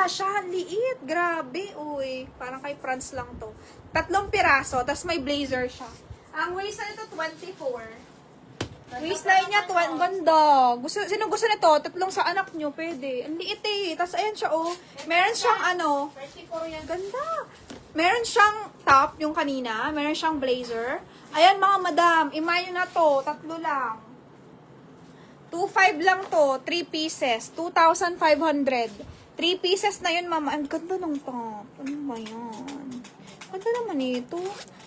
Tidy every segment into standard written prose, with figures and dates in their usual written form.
kasha. Liit. Grabe. Uy. Parang kay Franz lang to. 3 piraso. Tapos may blazer siya. Ang waist na ito, 24. Waistline niya, ganda. Sino gusto nito? 3 sa anak nyo, pwede. Ang liit eh. Tapos ayan siya, oh. Meron siyang ano. Ganda. Meron siyang top, yung kanina. Meron siyang blazer. Ayan mga madam, imayo na to. 3 lang. 2.5 lang to. 3 pieces. 2,500. 3 pieces na yun, mama. Ang ganda ng top. Ano ba yan? Ganda naman ito.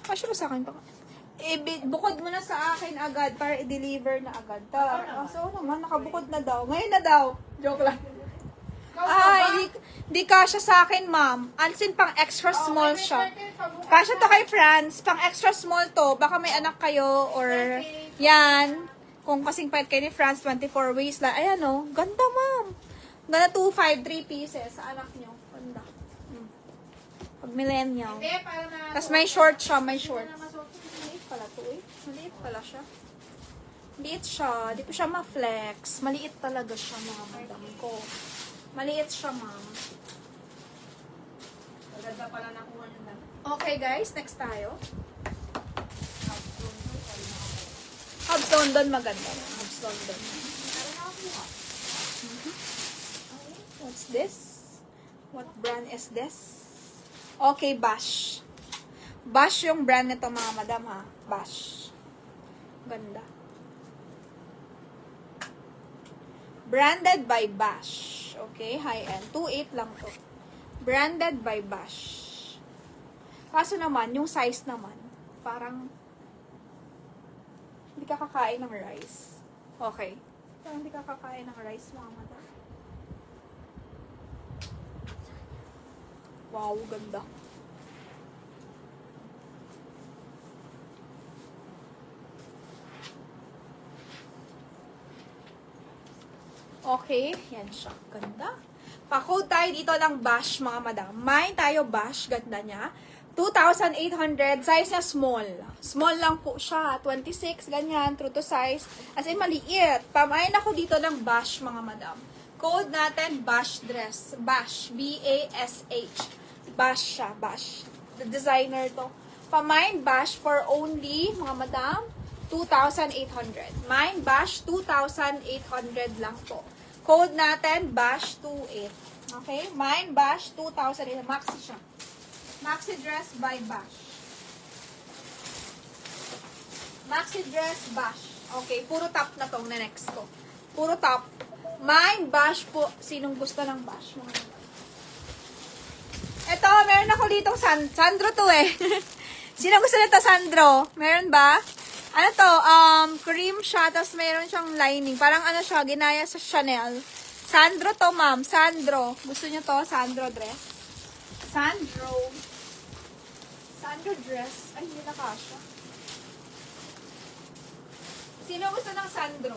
Kasya ba sa akin? Bukod mo na sa akin agad para i-deliver na agad. So naman, nakabukod na daw. Ngayon na daw. Joke lang. Ay, di kasya sa akin, ma'am. Alsin pang extra small siya. Kasya to kay Franz. Pang extra small to. Baka may anak kayo or yan. Kung kasing pahit kayo ni Franz, 24 waistline. Ayan o. Ganda, ma'am. Ganda 2.5, 3 pieces sa anak nyo. Ganda. Pag millennial. Tapos may short siya. May short. Maliit pala to eh. Maliit pala siya. Maliit siya. Di ko siya ma-flex. Maliit talaga siya, mga madam ko. Maliit siya, ma'am. Maganda pala nakuha niyo na. Okay, guys. Next tayo. Hubs London, maganda. Hubs London. What's this? What brand is this? Okay, Bash. Bash yung brand nito, mga madam, ha? Bash. Ganda. Branded by Bash. Okay, high-end. 2.8 lang to. Branded by Bash. Kaso naman, yung size naman, parang hindi ka kakain ng rice. Okay. Parang hindi ka kakain ng rice, mga madam. Wow, ganda. Okay, yan siya. Ganda. Pa-code tayo dito ng Bash, mga madam. Mine tayo Bash, ganda niya. 2,800, size niya small. Small lang po siya. 26, ganyan, true to size. As in, maliit. Pamain ako dito ng Bash, mga madam. Code natin, Bash dress. Bash, B-A-S-H. Bash siya, Bash. The designer to. Pamain Bash for only, mga madam, 2,800. Mine Bash, 2,800 lang po. Code natin, Bash28. Okay? Mine, Bash, 2,000. Maxi siya. Maxi dress by Bash. Maxi dress, Bash. Okay, puro top na tong na next ko. Puro top. Mine, Bash po. Sinong gusto ng Bash? Ito, meron ako ditong Sandro to eh. Sinong gusto nito, Sandro? Meron ba? Ano to, cream siya, tapos mayroon siyang lining. Parang ano siya, ginaya sa Chanel. Sandro to, ma'am. Sandro. Gusto niyo to? Sandro dress. Sandro. Sandro dress. Ay, hindi na kasha. Sino gusto ng Sandro?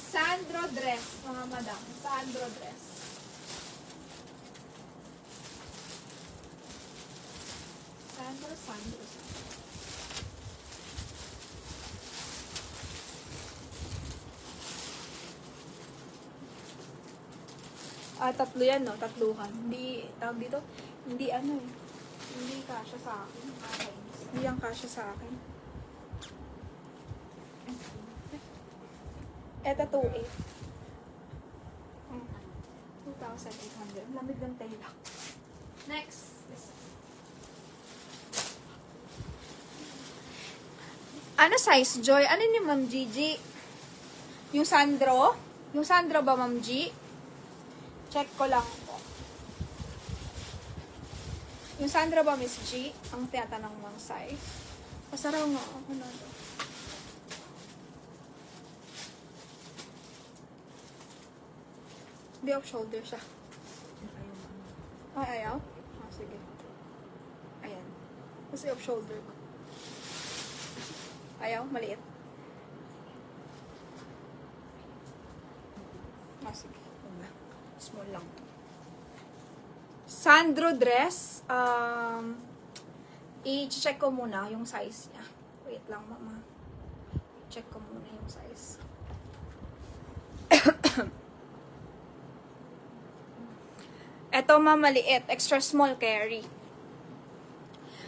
Sandro dress, mga madam. Sandro dress. Sandro. Tatlo yan, no? Tatluhan. Hindi, tawag dito, hindi ano eh. Hindi kasya sa akin. Okay. Hindi ang kasya sa akin. Eto, 2,800. 2,800. Lamig ng tela. Next. Ano size, Joy? Ano ni Ma'am Gigi? Yung Sandro? Yung Sandro ba, Ma'am G? Check ko lang po. Yung Sandro ba, Miss G? Ang tinatanong mong size. Pasaraw nga ako na ito. Hindi off shoulder siya. Ay, ayaw? Sige. Ayan. Kasi off shoulder ko. Ayaw, maliit. Sige. Small lang. Sandro dress. I-check ko muna yung size niya. Wait lang, mama. Check ko muna yung size. Ito mamaliit, extra small carry.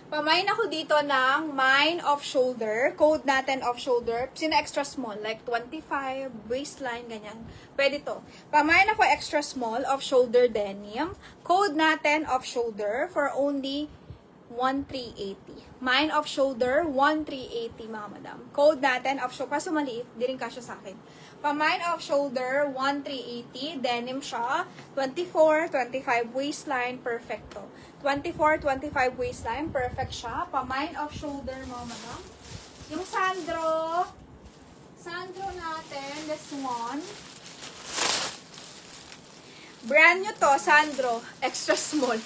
Pamain ako dito ng mine off shoulder. Code natin off shoulder. Sino extra small? Like 25, waistline, ganyan. Pwede to. Pamain ako extra small off shoulder denim. Code natin off shoulder for only 1,380. Mine off shoulder, 1,380 mga madam. Code natin off shoulder. Kaso maliit, di rin kasya sa akin. Pamine off shoulder, 1,380. Denim siya. 24, 25 waistline, perfecto. 24, 25 waistline, perfect siya. Pamine off shoulder mga madam. Yung Sandro. Sandro natin, this one. Brand new to, Sandro. Extra small.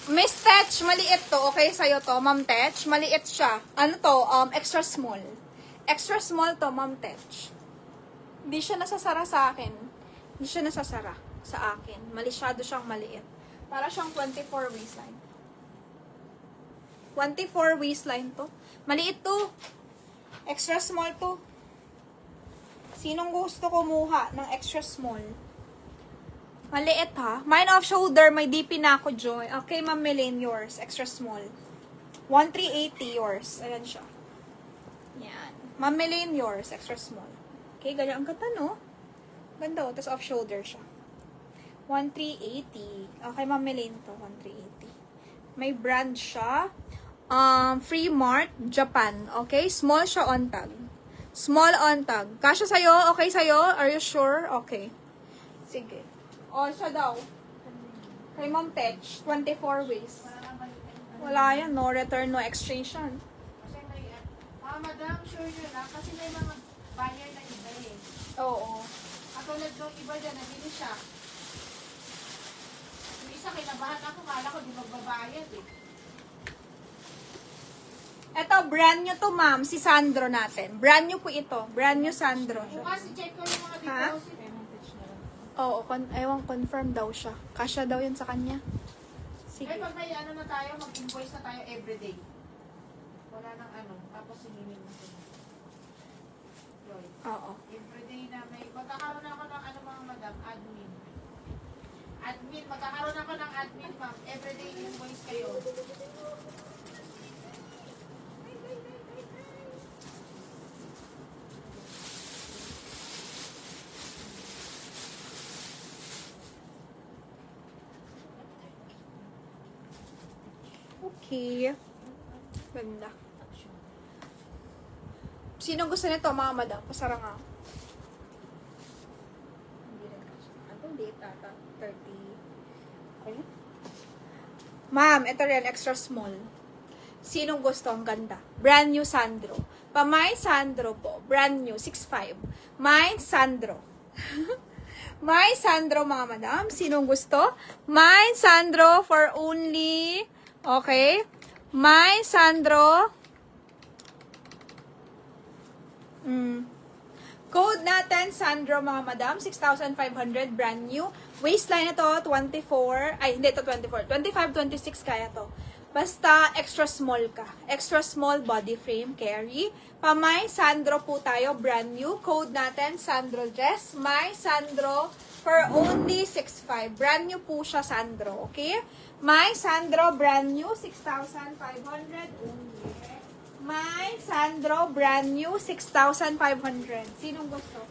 Miss Tetch, maliit to. Okay sa'yo to, Ma'am Tetch. Maliit siya. Ano to? Extra small. Extra small to, Ma'am Tetch. Hindi siya nasasara sa akin. Hindi siya nasasara sa akin. Masyado siyang maliit. Para siyang 24 waistline. 24 waistline to. Maliit to. Extra small to. Sinong gusto kumuha ng extra small? Maliit ha. Mine off shoulder, may DP na ako, Joy. Okay, Ma'am Melaine, yours. Extra small. 1,380 yours. Ayan siya. Yan. Ma'am Melaine, yours. Extra small. Okay, ganyan ang ganda, no? Ganda, oh. Tapos off shoulder siya. 1,380. Okay, Ma'am Melaine to. 1,380. May brand siya. Free Mart, Japan. Okay, small siya on tag. Small on tag. Kasya sa'yo? Okay sa'yo? Are you sure? Okay. Sige. O, siya daw. Kay Ma'am Tetch, 24 waist. Wala yan, no return, no exchange yan. Kasi may, madam, sure nyo na. Kasi may mga buyer na iba eh. Oo. Katulad nung iba dyan, nabili siya. Yung isa, kinabahan ako, kala ko di magbabayad eh. Ito, brand new to, ma'am. Si Sandro natin. Brand new po ito. Brand new Sandro. Bukas, i-check ko yung mga Ha? deposit. Oo, ewan, confirm daw siya. Kasya daw yun sa kanya. Sige. Ay, pag may ano na tayo, mag-invoice na tayo everyday. Wala nang ano, tapos sininin mo sila. Lloyd. Oo. Everyday na may, magkakaroon ako ng ano mga madam, admin. Admin, magkakaroon ako ng admin ma'am. Everyday invoice kayo. Okay. Ganda. Sino gusto nito, mga madam? Pasara nga. Hindi rin kasi. Ano, date ata? 30. Okay. Ma'am, ito rin, extra small. Sinong gusto? Ang ganda. Brand new Sandro. Pamay Sandro po. Brand new, 6'5". Mine Sandro. Mine Sandro, mga madam. Sinong gusto? Mine Sandro for only... Okay. Mine Sandro. Code natin, Sandro, mga madam. 6,500, brand new. Waistline na to, 24. Ay, hindi to 24. 25, 26 kaya to. Basta extra small ka. Extra small body frame carry. Pamay Sandro po tayo, brand new. Code natin, Sandro dress. My Sandro for only 6,500. Brand new po siya, Sandro. Okay? My Sandro, brand new, 6,500 only. My Sandro, brand new, 6,500. Sinong gusto?